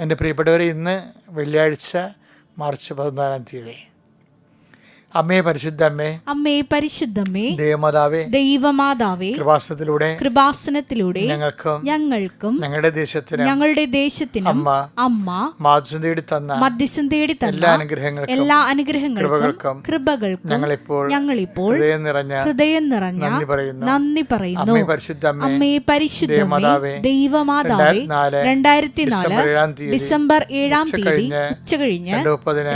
എൻ്റെ പ്രിയപ്പെട്ടവരെ, ഇന്ന് വെള്ളിയാഴ്ച മാർച്ച് 14-ാം തീയതി. അമ്മേ പരിശുദ്ധമ്മേ, അമ്മേ പരിശുദ്ധമ്മേ, ദൈവമാതാവേ, ദൈവമാതാവേ, കൃപാസനത്തിലൂടെ ഞങ്ങൾക്കും ഞങ്ങളുടെ ദേശത്തിനും അമ്മ മധ്യസ്ഥം തേടി തന്ന എല്ലാ അനുഗ്രഹങ്ങൾക്കും കൃപകൾക്കും ഞങ്ങളിപ്പോൾ ഹൃദയം നിറഞ്ഞ നന്ദി പറയുന്നു. അമ്മേ പരിശുദ്ധമ്മേ, ദൈവമാതാവേ, 2004 ഡിസംബർ 7-ാം തീയതി ഉച്ചകഴിഞ്ഞ്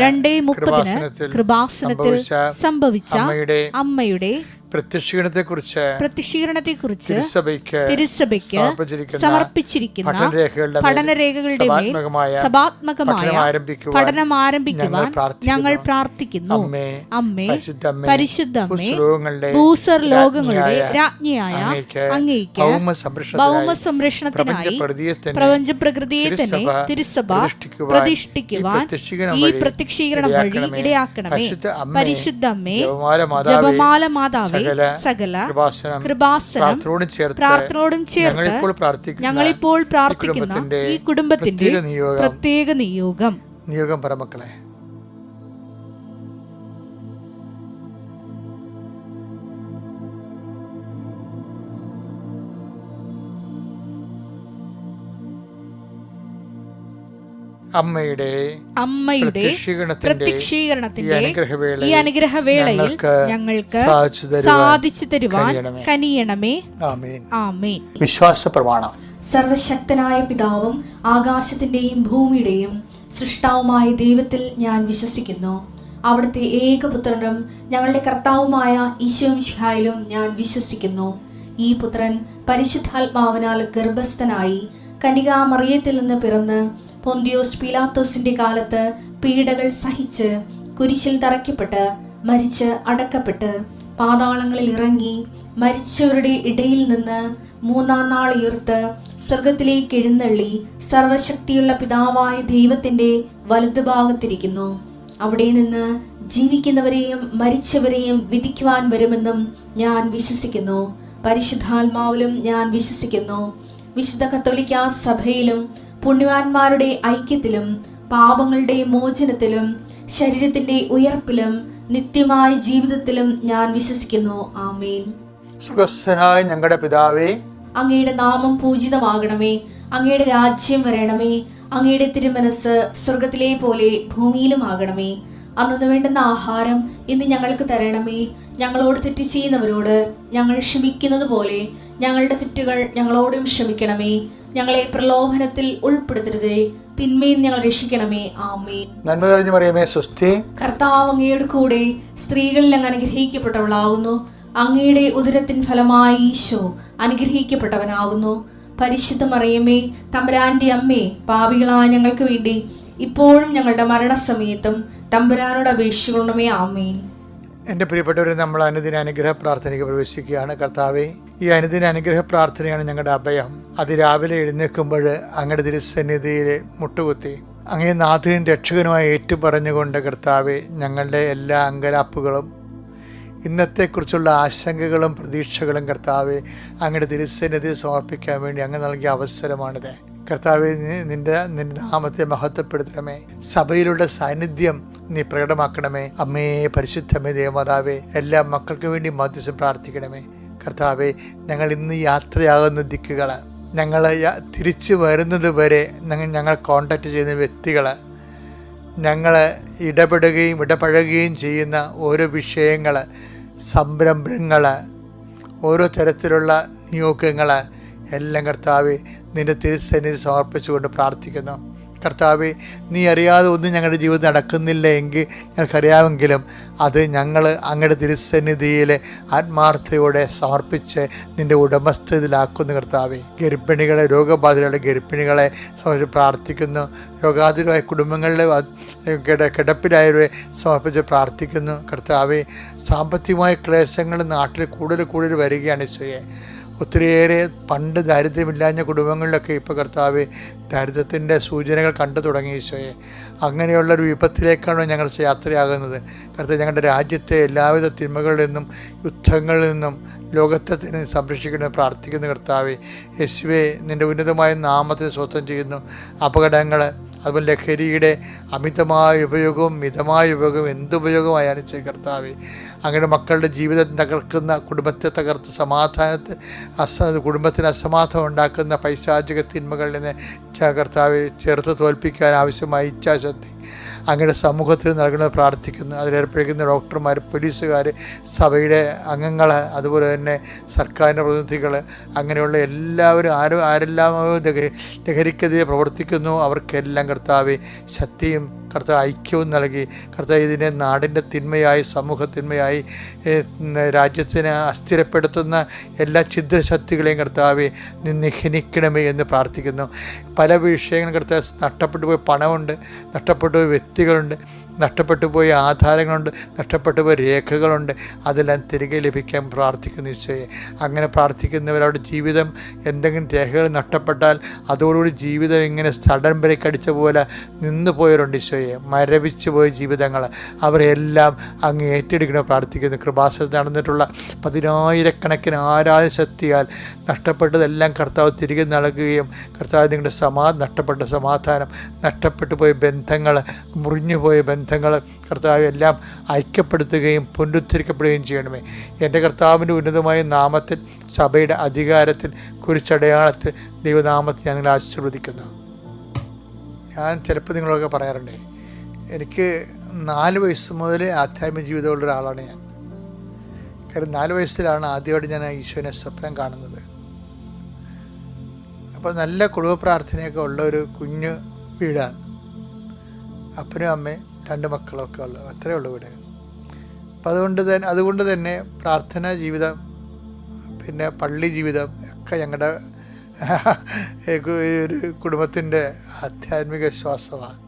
2:30 കൃപാസനത്തിൽ സംഭവിച്ച അമ്മയുടെ പ്രത്യക്ഷീകരണത്തെക്കുറിച്ച് തിരുസഭയ്ക്ക് സമർപ്പിച്ചിരിക്കുന്ന പഠനരേഖകളുടെ മേൽ സഭാത്മകമായ പഠനം ആരംഭിക്കുവാൻ ഞങ്ങൾ പ്രാർത്ഥിക്കുന്നു. അമ്മേ പരിശുദ്ധമ്മേ, ഭൂസർ ലോകങ്ങളുടെ രാജ്ഞിയായ അങ്ങേയ്ക്ക് ഭൗമ സംരക്ഷണത്തിനായി പ്രപഞ്ച പ്രകൃതിയെ തന്നെ തിരുസഭ പ്രതിഷ്ഠിക്കുവാൻ ഈ പ്രത്യക്ഷീകരണം വഴി ഇടയാക്കണമേ. പരിശുദ്ധമ്മേ, ജപമാല മാതാവേ, സകല കൃപാസനം പ്രാർത്ഥനയോടും ചേർത്ത് ഞങ്ങളിപ്പോൾ പ്രാർത്ഥിക്കുന്ന ഈ കുടുംബത്തിന്റെ പ്രത്യേക നിയോഗം പരമക്കളെ. അമ്മയുടെ പ്രത്യക്ഷീകരണത്തിന്റെ ഈ അനുഗ്രഹവേളയിൽ ഞങ്ങൾക്ക് സാധിച്ചു തരുവാൻ കനിയണമേ. ആമേൻ. വിശ്വാസ പ്രമാണം. സർവശക്തനായ പിതാവും ആകാശത്തിന്റെയും ഭൂമിയുടെയും സൃഷ്ടാവുമായ ദൈവത്തിൽ ഞാൻ വിശ്വസിക്കുന്നു. അവിടുത്തെ ഏകപുത്രനും ഞങ്ങളുടെ കർത്താവുമായ ഈശോ മിശിഹായിലും ഞാൻ വിശ്വസിക്കുന്നു. ഈ പുത്രൻ പരിശുദ്ധാത്മാവിനാൽ ഗർഭസ്ഥനായി കന്യകാമറിയത്തിൽ നിന്ന് പിറന്ന് പൊന്തിയോസ് പീലാത്തോസിന്റെ കാലത്ത് പീഡകൾ സഹിച്ച് കുരിശിൽ തറയ്ക്കപ്പെട്ട് മരിച്ച് അടക്കപ്പെട്ട് പാതാളങ്ങളിൽ ഇറങ്ങി മരിച്ചവരുടെ ഇടയിൽ നിന്ന് 3-ാം നാൾ ഉയർത്ത് സ്വർഗത്തിലേക്ക് എഴുന്നള്ളി സർവശക്തിയുള്ള പിതാവായ ദൈവത്തിന്റെ വലതുഭാഗത്തിരിക്കുന്നു. അവിടെ നിന്ന് ജീവിക്കുന്നവരെയും മരിച്ചവരെയും വിധിക്കുവാൻ വരുമെന്നും ഞാൻ വിശ്വസിക്കുന്നു. പരിശുദ്ധാത്മാവിലും ഞാൻ വിശ്വസിക്കുന്നു. വിശുദ്ധ കത്തോലിക്കാ സഭയിലും പുണ്യവാന്മാരുടെ ഐക്യത്തിലും പാപങ്ങളുടെ മോചനത്തിലും ശരീരത്തിന്റെ ഉയർപ്പിലും നിത്യമായ ജീവിതത്തിലും ഞാൻ വിശ്വസിക്കുന്നു. ആമേൻ. സ്വർഗ്ഗസ്ഥനായ ഞങ്ങളുടെ പിതാവേ, അങ്ങയുടെ നാമം പൂജിതമാകണമേ. അങ്ങയുടെ രാജ്യം വരണമേ. അങ്ങയുടെ തിരുമനസ് സ്വർഗത്തിലെ പോലെ ഭൂമിയിലും ആകണമേ. അന്നു വേണ്ടുന്ന ആഹാരം ഇന്ന് ഞങ്ങൾക്ക് തരണമേ. ഞങ്ങളോട് തെറ്റ് ചെയ്യുന്നവരോട് ഞങ്ങൾ ക്ഷമിക്കുന്നത് പോലെ ഞങ്ങളുടെ തെറ്റുകൾ ഞങ്ങളോടും ക്ഷമിക്കണമേ. ഞങ്ങളെ പ്രലോഭനത്തിൽ ഉൾപ്പെടുത്തരുതേ, തിന്മയിൽ ഞങ്ങൾ രക്ഷിക്കണമേ. ആമേൻ. നന്മ നിറഞ്ഞ മറിയമേ, സ്വസ്തി. കർത്താവ് അങ്ങയുടെ കൂടെ സ്ത്രീകളിൽ അങ്ങ് അനുഗ്രഹിക്കപ്പെട്ടവളാകുന്നു. അങ്ങയുടെ ഉദരത്തിൻ ഫലമായി ഈശോ അനുഗ്രഹിക്കപ്പെട്ടവനാകുന്നു. പരിശുദ്ധ മറിയമേ, തമ്പുരാന്റെ അമ്മേ, പാപികളായ ഞങ്ങൾക്ക് വേണ്ടി ഇപ്പോഴും ഞങ്ങളുടെ മരണസമയത്തും തമ്പുരാനോട് അപേക്ഷിക്കണമേ. ആമേൻ. എൻ്റെ പ്രിയപ്പെട്ടവരെ, നമ്മൾ അനുദിന അനുഗ്രഹ പ്രാർത്ഥനയ്ക്ക് പ്രവേശിക്കുകയാണ്. കർത്താവേ, ഈ അനുദിന അനുഗ്രഹ പ്രാർത്ഥനയാണ് ഞങ്ങളുടെ അഭയം. അതിരാവിലെ എഴുന്നേൽക്കുമ്പോൾ അങ്ങയുടെ തിരുസന്നിധിയിൽ മുട്ടുകുത്തി അങ്ങേ നാഥനും രക്ഷകനുമായി ഏറ്റുപറഞ്ഞുകൊണ്ട് കർത്താവേ, ഞങ്ങളുടെ എല്ലാ അങ്കലാപ്പുകളും ഇന്നത്തെക്കുറിച്ചുള്ള ആശങ്കകളും പ്രതീക്ഷകളും കർത്താവേ അങ്ങയുടെ തിരുസന്നിധി സമർപ്പിക്കാൻ വേണ്ടി അങ്ങ് നൽകിയ അവസരമാണിത്. കർത്താവേ, നിന്റെ നാമത്തെ മഹത്വപ്പെടുത്തണമേ. സഭയിലുള്ള സാന്നിധ്യം നീ പ്രകടമാക്കണമേ. അമ്മേ പരിശുദ്ധമേ, ദേവമാതാവേ, എല്ലാ മക്കൾക്ക് വേണ്ടി മധ്യസ്ഥം പ്രാർത്ഥിക്കണമേ. കർത്താവേ, ഞങ്ങൾ ഇന്ന് യാത്രയാകുന്ന ദിക്കുകൾ, ഞങ്ങൾ തിരിച്ചു വരുന്നത് വരെ ഞങ്ങൾ കോണ്ടാക്ട് ചെയ്യുന്ന വ്യക്തികൾ, ഞങ്ങൾ ഇടപഴകുകയും ചെയ്യുന്ന ഓരോ വിഷയങ്ങൾ, സംരംഭങ്ങൾ, ഓരോ തരത്തിലുള്ള നിയോഗങ്ങൾ എല്ലാം കർത്താവേ നിന്റെ തിരുസന്നിധി സമർപ്പിച്ചുകൊണ്ട് പ്രാർത്ഥിക്കുന്നു. കർത്താവേ, നീ അറിയാതെ ഒന്നും ഞങ്ങളുടെ ജീവിതം നടക്കുന്നില്ല എങ്കിൽ ഞങ്ങൾക്കറിയാമെങ്കിലും അത് ഞങ്ങൾ അങ്ങയുടെ തിരുസന്നിധിയിൽ ആത്മാർത്ഥതയോടെ സമർപ്പിച്ച് നിൻ്റെ ഉടമസ്ഥതയിലാക്കുന്നു. കർത്താവേ, ഗർഭിണികളെ, രോഗബാധിതരുടെ ഗർഭിണികളെ സമർപ്പിച്ച് പ്രാർത്ഥിക്കുന്നു. രോഗാതുരമായ കുടുംബങ്ങളിലെ കിടപ്പിലായവരെ സമർപ്പിച്ച് പ്രാർത്ഥിക്കുന്നു. കർത്താവേ, സാമ്പത്തികമായ ക്ലേശങ്ങൾ നാട്ടിൽ കൂടുതൽ വരികയാണ് ഈശോയെ. ഒത്തിരിയേറെ പണ്ട് ദാരിദ്ര്യമില്ലാഞ്ഞ കുടുംബങ്ങളിലൊക്കെ ഇപ്പോൾ കർത്താവെ ദാരിദ്ര്യത്തിൻ്റെ സൂചനകൾ കണ്ടു തുടങ്ങി ഈശോയെ. അങ്ങനെയുള്ളൊരു വിപത്തിലേക്കാണ് ഞങ്ങൾ യാത്രയാകുന്നത്. കർത്താവ്, ഞങ്ങളുടെ രാജ്യത്തെ എല്ലാവിധ തിന്മകളിൽ നിന്നും യുദ്ധങ്ങളിൽ നിന്നും ലോകത്തെ തന്നെ സംരക്ഷിക്കണമെന്ന് പ്രാർത്ഥിക്കുന്ന കർത്താവെ. യേശുവേ, നിൻ്റെ ഉന്നതമായ നാമത്തെ സ്വസ്ഥം ചെയ്യുന്നു. അപകടങ്ങൾ, അതുപോലെ ലഹരിയുടെ അമിതമായ ഉപയോഗവും മിതമായ ഉപയോഗവും എന്തുപയോഗമായാലും ചെയ്യും കർത്താവേ. അങ്ങനെ മക്കളുടെ ജീവിതം തകർക്കുന്ന, കുടുംബത്തെ തകർത്ത് കുടുംബത്തിന് അസമാധാനം ഉണ്ടാക്കുന്ന പൈശാചിക തിന്മകളിൽ നിന്ന് കർത്താവെ ചേർത്ത് തോൽപ്പിക്കാൻ ആവശ്യമായ ഇച്ഛാശക്തി അങ്ങനെ സമൂഹത്തിൽ നൽകണമെന്ന് പ്രാർത്ഥിക്കുന്നു. അതിലേർപ്പെട്ടിരിക്കുന്ന ഡോക്ടർമാർ, പോലീസുകാർ, സഭയുടെ അംഗങ്ങൾ, അതുപോലെ തന്നെ സർക്കാരിൻ്റെ പ്രതിനിധികൾ, അങ്ങനെയുള്ള എല്ലാവരും ആരെല്ലാം ലഹരിക്കെതിരെ പ്രവർത്തിക്കുന്നു അവർക്കെല്ലാം കർത്താവെ ശക്തിയും കർത്താവ് ഐക്യവും നൽകി കർത്താവ് ഇതിനെ നാടിൻ്റെ തിന്മയായി, സമൂഹ തിന്മയായി, രാജ്യത്തിനെ അസ്ഥിരപ്പെടുത്തുന്ന എല്ലാ ഛിദ്രശക്തികളെയും കർത്താവെ നിഹനിക്കണമേ എന്ന് പ്രാർത്ഥിക്കുന്നു. പല വിഷയങ്ങളും കർത്താവ് നഷ്ടപ്പെട്ടു പോയ പണമുണ്ട്, നഷ്ടപ്പെട്ടു പോയ വ്യക്തികളുണ്ട്, നഷ്ടപ്പെട്ടു പോയ ആധാരങ്ങളുണ്ട്, നഷ്ടപ്പെട്ടു പോയ രേഖകളുണ്ട്. അതെല്ലാം തിരികെ ലഭിക്കാൻ പ്രാർത്ഥിക്കുന്നു ഈശോയെ. അങ്ങനെ പ്രാർത്ഥിക്കുന്നവരവിടെ ജീവിതം എന്തെങ്കിലും രേഖകൾ നഷ്ടപ്പെട്ടാൽ അതോടുകൂടി ജീവിതം ഇങ്ങനെ സഡൻ ബ്രേക്ക് അടിച്ച പോലെ നിന്നു പോയവരുണ്ട് ഈശോയെ. മരവിച്ചു പോയ ജീവിതങ്ങൾ അവരെല്ലാം അങ്ങ് ഏറ്റെടുക്കണം പ്രാർത്ഥിക്കുന്നു. കൃപാസനത്തിൽ നടന്നിട്ടുള്ള 10,000-കണക്കിന് ആരാധശക്തിയാൽ നഷ്ടപ്പെട്ടതെല്ലാം കർത്താവ് തിരികെ നൽകുകയും കർത്താവ് നിങ്ങളുടെ നഷ്ടപ്പെട്ട സമാധാനം, നഷ്ടപ്പെട്ടു പോയ ബന്ധങ്ങൾ, മുറിഞ്ഞുപോയ ബന്ധങ്ങൾ കർത്താവ് എല്ലാം ഐക്യപ്പെടുത്തുകയും പുനരുദ്ധരിക്കപ്പെടുകയും ചെയ്യണമേ. എൻ്റെ കർത്താവിൻ്റെ ഉന്നതമായ നാമത്തിൽ, സഭയുടെ അധികാരത്തിൽ, കുരിശടയാളത്തിൽ, ദൈവനാമത്തിൽ ഞാൻ നിങ്ങളെ ആശീർവദിക്കുന്നു. ഞാൻ ചിലപ്പോൾ നിങ്ങളൊക്കെ പറയാറുണ്ട്, എനിക്ക് 4 വയസ്സ് മുതൽ ആധ്യാത്മിക ജീവിതമുള്ള ഒരാളാണ് ഞാൻ. കാരണം 4 വയസ്സിലാണ് ആദ്യമായിട്ട് ഞാൻ ഈശോനെ സ്വപ്നം കാണുന്നത്. അപ്പോൾ നല്ല കുടുംബ പ്രാർത്ഥനയൊക്കെ ഉള്ള ഒരു കുഞ്ഞു വീടാണ്. അപ്പനും അമ്മയും 2 മക്കളൊക്കെ ഉള്ളത്, അത്രയേ ഉള്ളൂ വീട്. അപ്പം അതുകൊണ്ട് തന്നെ പ്രാർത്ഥനാ ജീവിതം, പിന്നെ പള്ളി ജീവിതം ഒക്കെ ഞങ്ങളുടെ ഒരു കുടുംബത്തിൻ്റെ ആധ്യാത്മിക വിശ്വാസമാണ്.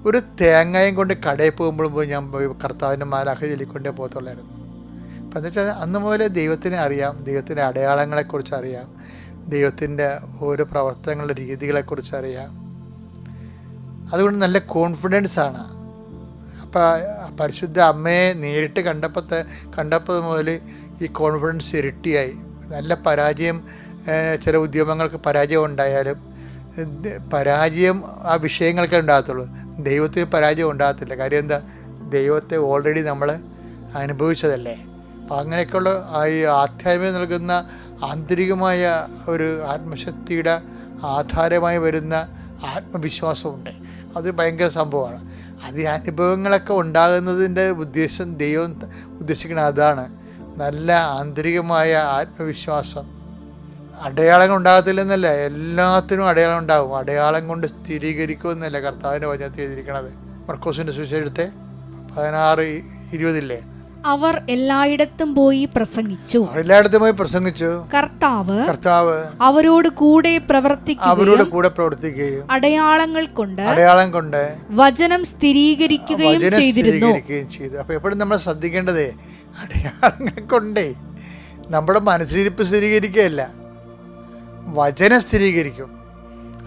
ഒരു തേങ്ങയും കൊണ്ട് കടയിൽ പോകുമ്പോഴും പോയി ഞാൻ പോയി കർത്താവിൻ്റെ മാലാഖ ചൊല്ലിക്കൊണ്ടേ പോകത്തുള്ളായിരുന്നു. അപ്പം എന്ന് വെച്ചാൽ അന്ന് മുതലേ ദൈവത്തിനെ അറിയാം, ദൈവത്തിൻ്റെ അടയാളങ്ങളെക്കുറിച്ച് അറിയാം, ദൈവത്തിൻ്റെ ഓരോ പ്രവർത്തനങ്ങളുടെ രീതികളെക്കുറിച്ച് അറിയാം. അതുകൊണ്ട് നല്ല കോൺഫിഡൻസാണ്. അപ്പം പരിശുദ്ധ അമ്മയെ നേരിട്ട് കണ്ടപ്പോൾ മുതൽ ഈ കോൺഫിഡൻസ് ഇരട്ടിയായി. നല്ല പരാജയം, ചില ഉദ്യമങ്ങൾക്ക് പരാജയം ഉണ്ടായാലും പരാജയം ആ വിഷയങ്ങൾക്കേ ഉണ്ടാകത്തുള്ളൂ, ദൈവത്തിന് പരാജയം ഉണ്ടാകത്തില്ല. കാര്യം എന്താ? ദൈവത്തെ ഓൾറെഡി നമ്മൾ അനുഭവിച്ചതല്ലേ. അപ്പം അങ്ങനെയൊക്കെയുള്ള ഈ ആധ്യാത്മികം നൽകുന്ന ആന്തരികമായ ഒരു ആത്മശക്തിയുടെ ആധാരമായി വരുന്ന ആത്മവിശ്വാസമുണ്ട്. അത് ഭയങ്കര സംഭവമാണ്. അത് ഈ അനുഭവങ്ങളൊക്കെ ഉണ്ടാകുന്നതിൻ്റെ ഉദ്ദേശം, ദൈവം ഉദ്ദേശിക്കുന്നത് അതാണ്. നല്ല ആന്തരികമായ ആത്മവിശ്വാസം. അടയാളങ്ങൾ ഉണ്ടാകത്തില്ലെന്നല്ല, എല്ലാത്തിനും അടയാളം ഉണ്ടാകും. അടയാളം കൊണ്ട് സ്ഥിരീകരിക്കുമെന്നല്ല കർത്താവിൻ്റെ വചനത്തിൽ എഴുതിയിരിക്കണത്. മർക്കോസിൻ്റെ സുവിശേഷത്തെ 16:20 അവർ എല്ലായിടത്തും പോയി പ്രസംഗിച്ചു. കർത്താവ് അവരോട് കൂടെ പ്രവർത്തിക്കുകയും അടയാളം കൊണ്ട് വചനം സ്ഥിരീകരിക്കുകയും ചെയ്തിരുന്നു. അപ്പൊ എപ്പോഴും നമ്മൾ ശ്രദ്ധിക്കേണ്ടത് അടയാളങ്ങൾ കൊണ്ടേ നമ്മുടെ മനസ്സിലിരിപ്പ് സ്ഥിരീകരിക്കുകയല്ല, വചനം സ്ഥിരീകരിക്കും.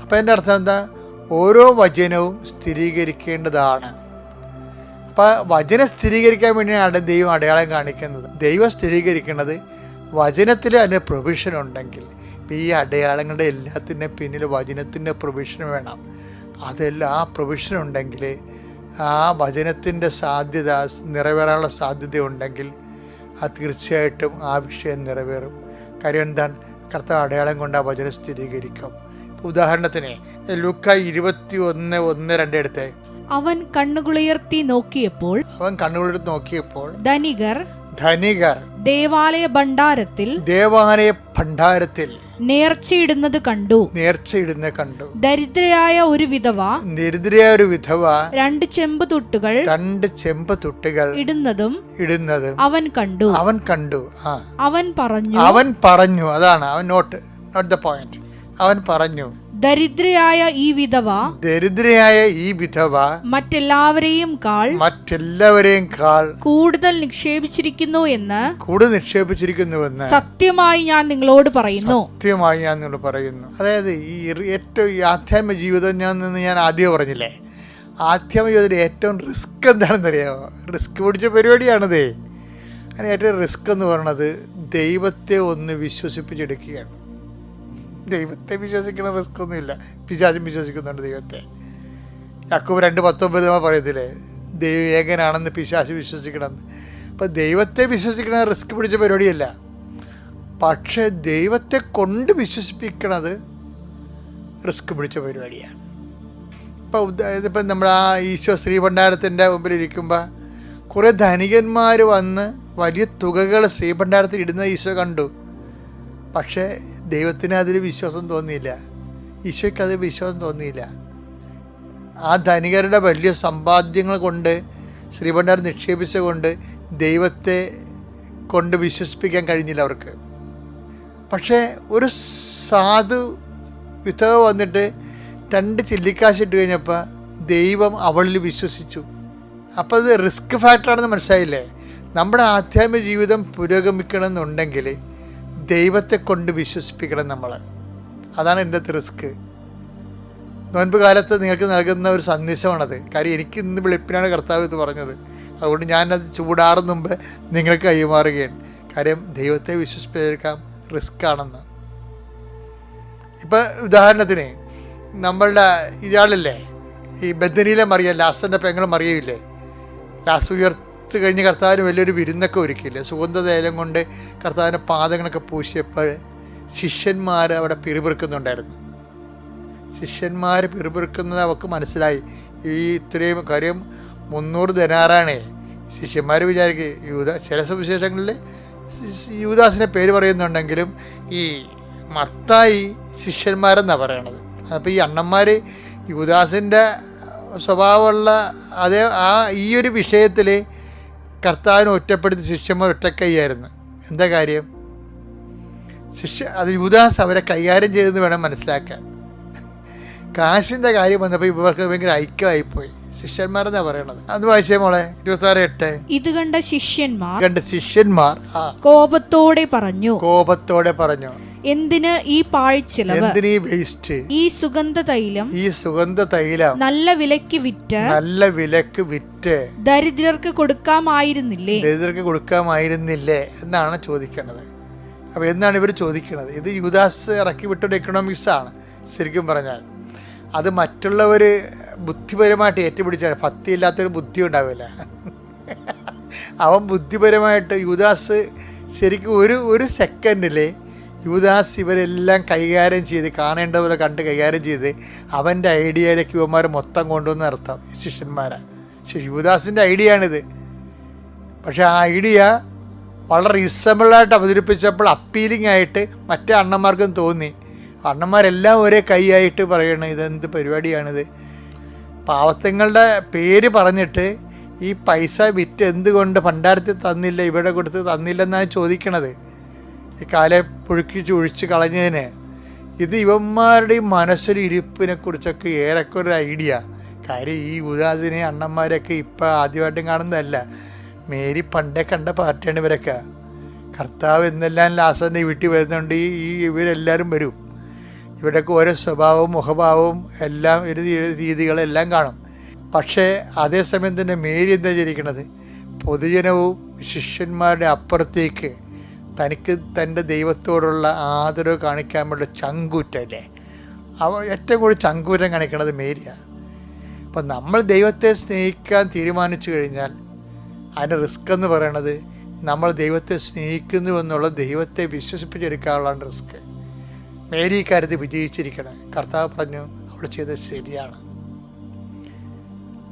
അപ്പം എൻ്റെ അർത്ഥം എന്താ? ഓരോ വചനവും സ്ഥിരീകരിക്കേണ്ടതാണ്. അപ്പം വചനം സ്ഥിരീകരിക്കാൻ വേണ്ടിയാണ് ദൈവം അടയാളം കാണിക്കുന്നത്. ദൈവം സ്ഥിരീകരിക്കുന്നത് വചനത്തിൽ അതിന് പ്രൊവിഷൻ ഉണ്ടെങ്കിൽ. ഇപ്പം ഈ അടയാളങ്ങളുടെ എല്ലാത്തിൻ്റെ പിന്നിൽ വചനത്തിൻ്റെ പ്രൊവിഷൻ വേണം. അതെല്ലാം ആ പ്രൊവിഷൻ ഉണ്ടെങ്കിൽ, ആ വചനത്തിൻ്റെ സാധ്യത നിറവേറാനുള്ള സാധ്യത ഉണ്ടെങ്കിൽ അത് തീർച്ചയായിട്ടും ആ വിഷയം നിറവേറും. കാര്യം എന്താണ്? കർത്താവ് അടയാളം കൊണ്ട് ആ വചനം സ്ഥിരീകരിക്കും. ഉദാഹരണത്തിന് ലൂക്ക 21:1-2 എടുത്തേ. അവൻ കണ്ണുകളുയർത്തി നോക്കിയപ്പോൾ ധനികർ ദേവാലയ ഭണ്ഡാരത്തിൽ നേർച്ചയിടുന്നത് കണ്ടു. ദരിദ്രയായ ഒരു വിധവ 2 ചെമ്പ് തുട്ടുകൾ ഇടുന്നതും അവൻ കണ്ടു. അവൻ പറഞ്ഞു, അതാണ് അവൻ നോട്ട് ദ പോയിന്റ്. അവൻ പറഞ്ഞു, ദരിദ്രയായ ഈ വിധവ മറ്റെല്ലാവരെയും കാൾ കൂടുതൽ നിക്ഷേപിച്ചിരിക്കുന്നു എന്ന് സത്യമായി ഞാൻ നിങ്ങളോട് പറയുന്നു. അതായത് ഈ ഏറ്റവും ആധ്യാത്മിക ജീവിതം ഞാൻ ആദ്യം പറഞ്ഞില്ലേ, ആധ്യാത്മിക ജീവിതത്തിൽ ഏറ്റവും റിസ്ക് എന്താണെന്നറിയാമോ? റിസ്ക് പിടിച്ച പരിപാടിയാണതേ. അങ്ങനെ ഏറ്റവും റിസ്ക് എന്ന് പറയുന്നത് ദൈവത്തെ ഒന്ന് വിശ്വസിപ്പിച്ചെടുക്കുകയാണ്. ദൈവത്തെ വിശ്വസിക്കുന്ന റിസ്ക് ഒന്നുമില്ല. പിശാചും വിശ്വസിക്കുന്നുണ്ട് ദൈവത്തെ. യാക്കോബ് 2:19 നമ്മൾ പറയത്തില്ലേ, ദൈവം ഏകനാണെന്ന് പിശാച് വിശ്വസിക്കണമെന്ന്. അപ്പം ദൈവത്തെ വിശ്വസിക്കണ റിസ്ക് പിടിച്ച പരിപാടിയല്ല, പക്ഷേ ദൈവത്തെ കൊണ്ട് വിശ്വസിപ്പിക്കണത് റിസ്ക് പിടിച്ച പരിപാടിയാണ്. ഇപ്പം നമ്മൾ ആ ഈശോ ശ്രീഭണ്ഡാരത്തിൻ്റെ മുമ്പിലിരിക്കുമ്പോൾ കുറേ ധനികന്മാർ വന്ന് വലിയ തുകകൾ ശ്രീഭണ്ഡാരത്തിൽ ഇടുന്ന ഈശോ കണ്ടു. പക്ഷേ ദൈവത്തിന് അതിൽ വിശ്വാസം തോന്നിയില്ല, ഈശോയ്ക്ക് അതിൽ വിശ്വാസം തോന്നിയില്ല. ആ ധനികരുടെ വലിയ സമ്പാദ്യങ്ങൾ കൊണ്ട് ശ്രീഭണ്ഡാരം നിക്ഷേപിച്ചുകൊണ്ട് ദൈവത്തെ കൊണ്ട് വിശ്വസിപ്പിക്കാൻ കഴിഞ്ഞില്ല അവർക്ക്. പക്ഷേ ഒരു സാധു വിധവ വന്നിട്ട് 2 ചില്ലിക്കാശ് ഇട്ട് കഴിഞ്ഞപ്പോൾ ദൈവം അവളിൽ വിശ്വസിച്ചു. അപ്പോൾ അത് റിസ്ക് ഫാക്ടറാണെന്ന് മനസ്സിലായില്ലേ? നമ്മുടെ ആധ്യാത്മിക ജീവിതം പുരോഗമിക്കണം എന്നുണ്ടെങ്കിൽ ദൈവത്തെ കൊണ്ട് വിശ്വസിപ്പിക്കണം നമ്മൾ. അതാണ് എൻ്റെ റിസ്ക്. നോൻപ് കാലത്ത് നിങ്ങൾക്ക് നൽകുന്ന ഒരു സന്ദേശമാണത്. കാര്യം എനിക്ക് ഇന്ന് വെളുപ്പിനാണ് കർത്താവ് ഇത് പറഞ്ഞത്. അതുകൊണ്ട് ഞാനത് ചൂടാറും മുമ്പ് നിങ്ങൾക്ക് കൈമാറുകയാണ്. കാര്യം ദൈവത്തെ വിശ്വസിപ്പിച്ചെടുക്കാം റിസ്ക് ആണെന്ന്. ഇപ്പം ഉദാഹരണത്തിന് നമ്മളുടെ ഇയാളില്ലേ, ഈ ബദനിയിലെ മറിയ, ലാസറിൻ്റെ പെങ്ങൾ മറിയയില്ലേ, ലാസ് ഉയർത്ത് കഴിഞ്ഞ് കർത്താവിന് വലിയൊരു വിരുന്നൊക്കെ ഒരുക്കിയില്ലേ, സുഗന്ധതൈലം കൊണ്ട് കർത്താവിൻ്റെ പാദങ്ങളൊക്കെ പൂശിയപ്പോൾ ശിഷ്യന്മാർ അവിടെ പിറുപിറുക്കുന്നുണ്ടായിരുന്നു. ശിഷ്യന്മാർ പിറുപിറുക്കുന്നത് അവർക്ക് മനസ്സിലായി. ഈ ഇത്രയും കാര്യം 300 ദിനാറാണേ. ശിഷ്യന്മാർ വിചാരിക്കുക ചില സുവിശേഷങ്ങളിൽ യൂദാസിൻ്റെ പേര് പറയുന്നുണ്ടെങ്കിലും ഈ മത്തായി ശിഷ്യന്മാരെന്നാണ് പറയണത്. അപ്പോൾ ഈ അണ്ണന്മാർ യൂദാസിൻ്റെ സ്വഭാവമുള്ള അതേ ഈ ഒരു വിഷയത്തിൽ കർത്താവിനെ ഒറ്റപ്പെടുത്തി ശിഷ്യന്മാർ ഒറ്റക്കൈയായിരുന്നു. എന്താ കാര്യം? അത് യൂദാസ് അവരെ കൈകാര്യം ചെയ്തെന്ന് വേണം മനസ്സിലാക്കാൻ. കാശിൻ്റെ കാര്യം വന്നപ്പോൾ ഇവർക്ക് ഭയങ്കര ഐക്യമായിപ്പോയി. ശിഷ്യന്മാരെന്നാ പറയണത്. അത് വായിച്ചേ മോളെ, 26:8. ഇത് കണ്ട ശിഷ്യന്മാർ കോപത്തോടെ പറഞ്ഞു, എന്തിന് ഈ പാഴ്ചെലവ്, എന്തിന് ഈ വേസ്റ്റ്, ഈ സുഗന്ധ തൈലം നല്ല വിലക്ക് വിറ്റ് ദരിദ്രർക്ക് കൊടുക്കാമായിരുന്നില്ലേ എന്നാണ് ചോദിക്കേണ്ടത്. അപ്പോൾ എന്താണ് ഇവർ ചോദിക്കുന്നത്? ഇത് യൂദാസ് ഇറക്കി വിട്ടൊരു എക്കണോമിക്സാണ് ശരിക്കും പറഞ്ഞാൽ. അത് മറ്റുള്ളവർ ബുദ്ധിപരമായിട്ട് ഏറ്റുപിടിച്ചാൽ ഭക്തിയില്ലാത്തൊരു ബുദ്ധി ഉണ്ടാവില്ല. അവൻ ബുദ്ധിപരമായിട്ട് യൂദാസ് ശരിക്കും ഒരു സെക്കൻഡിൽ യൂദാസ് ഇവരെല്ലാം കൈകാര്യം ചെയ്ത് കാണേണ്ടതുപോലെ കണ്ട് കൈകാര്യം ചെയ്ത് അവൻ്റെ ഐഡിയയിലേക്ക് ഇവന്മാർ മൊത്തം കൊണ്ടുവന്ന് നിർത്താം ശിഷ്യന്മാരെ. യൂദാസിൻ്റെ ഐഡിയ ആണിത്. പക്ഷേ ആ ഐഡിയ വളരെ റീസണബിളായിട്ട് അവതരിപ്പിച്ചപ്പോൾ അപ്പീലിംഗ് ആയിട്ട് മറ്റേ അണ്ണന്മാർക്കും തോന്നി. അണ്ണന്മാരെല്ലാം ഒരേ കൈയായിട്ട് പറയണം ഇതെന്ത് പരിപാടിയാണിത്. പാവത്തങ്ങളുടെ പേര് പറഞ്ഞിട്ട് ഈ പൈസ വിറ്റ് എന്തുകൊണ്ട് ഭണ്ഡാരത്തിൽ തന്നില്ല, ഇവിടെ കൊടുത്ത് തന്നില്ലെന്നാണ് ചോദിക്കണത്. ഈ കാലെ പുഴുക്കി ചുഴിച്ച് കളഞ്ഞതിന്. ഇത് ഇവന്മാരുടെ മനസ്സിൽ ഇരിപ്പിനെ കുറിച്ചൊക്കെ ഏറെക്കൊരു ഒരു ഐഡിയ. കാര്യം ഈ യൂദാസിനെ അണ്ണന്മാരൊക്കെ ഇപ്പം ആദ്യമായിട്ടും കാണുന്നതല്ല. മേരി പണ്ടേ കണ്ട പാർട്ടിയാണ് ഇവരൊക്കെ. കർത്താവ് എന്നെല്ലാം ലാസറിൻ്റെ വീട്ടിൽ വരുന്നുണ്ട്. ഇവരെല്ലാവരും വരും. ഇവിടെയൊക്കെ ഓരോ സ്വഭാവവും മുഖഭാവവും എല്ലാം ഒരു രീതികളെല്ലാം കാണും. പക്ഷേ അതേസമയം തന്നെ മേരി എന്താ വിചാരിക്കണത്? പൊതുജനവും ശിഷ്യന്മാരുടെ അപ്പുറത്തേക്ക് തനിക്ക് തൻ്റെ ദൈവത്തോടുള്ള ആദരവ് കാണിക്കാനുള്ള ചങ്കൂറ്റല്ലേ, ഏറ്റവും കൂടുതൽ ചങ്കൂറ്റം കാണിക്കണത് മേരിയാണ്. അപ്പം നമ്മൾ ദൈവത്തെ സ്നേഹിക്കാൻ തീരുമാനിച്ചു കഴിഞ്ഞാൽ അതിൻ്റെ റിസ്ക് എന്ന് പറയണത് നമ്മൾ ദൈവത്തെ സ്നേഹിക്കുന്നു എന്നുള്ള ദൈവത്തെ വിശ്വസിപ്പിച്ചെടുക്കാനുള്ളതാണ് റിസ്ക്. മേരി കാര്യത്തിൽ വിജയിച്ചിരിക്കണം. കർത്താവ് പറഞ്ഞു അവൾ ചെയ്തത് ശരിയാണ്.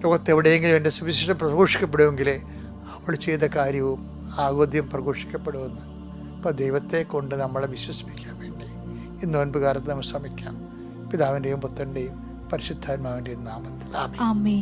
ലോകത്തെവിടെയെങ്കിലും എൻ്റെ സുവിശേഷം പ്രഘോഷിക്കപ്പെടുമെങ്കിൽ അവൾ ചെയ്ത കാര്യവും ആഗോദ്യം പ്രഘോഷിക്കപ്പെടുമെന്ന്. അപ്പോൾ ദൈവത്തെ കൊണ്ട് നമ്മളെ വിശ്വസിപ്പിക്കാൻ വേണ്ടി ഇന്ന് നോൻപ് കാലത്ത് നമ്മൾ ശ്രമിക്കാം. പിതാവിൻ്റെയും പുത്രൻ്റെയും പരിശുദ്ധാത്മാവിൻ്റെയും നാമത്തിൽ ആമേൻ.